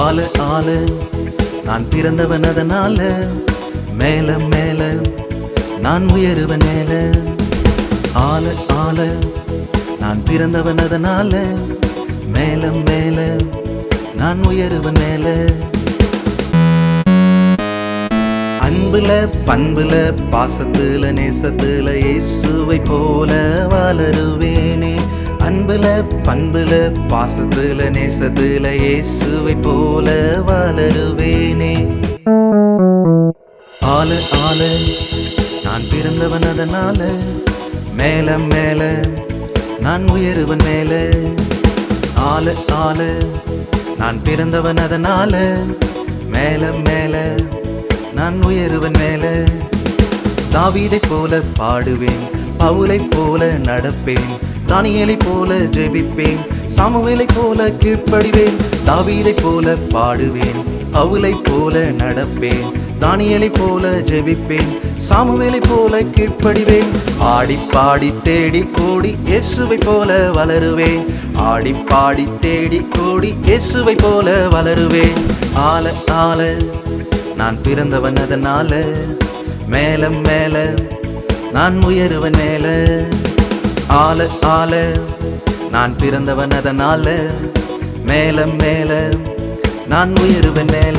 ஆளு ஆளு நான் பிறந்தவன் அதனால மேல மேல நான் உயருவன் மேல. ஆளு ஆளு நான் பிறந்தவன் அதனால மேல மேல நான் உயருவன் மேல. அன்புல பண்புல பாசத்துல நேசத்துல இயேசுவை போல வளருவேனே. அன்புல பண்புல பாசத்துல நேசத்துல இயேசுவை போல வளருவேனே. ஆளு ஆளு நான் பிறந்தவன் அதனால மேல மேல நான் உயருவன் மேல. ஆளு ஆளு நான் பிறந்தவன் அதனால மேல மேல நான் உயருவன் மேல. தாவீதை போல பாடுவேன், பவுலை போல நடப்பேன், தானியேலை போல ஜெபிப்பேன், சாமுவேலை போல கீழ்ப்படிவேன். தாவீதை போல பாடுவேன், பவுலை போல நடப்பேன், தானியேலை போல ஜெபிப்பேன், சாமுவேலை போல கீழ்ப்படிவேன். ஆடி பாடி தேடி ஓடி இயேசுவை போல வளருவேன். ஆடி பாடி தேடி ஓடி இயேசுவை போல வளருவேன். ஆள ஆள நான் பிறந்தவன் அதனால மேல மேல நான் உயருவன் மேல. ஆள ஆள நான் பிறந்தவன் அதனால மேல மேல நான் உயருவன் மேல.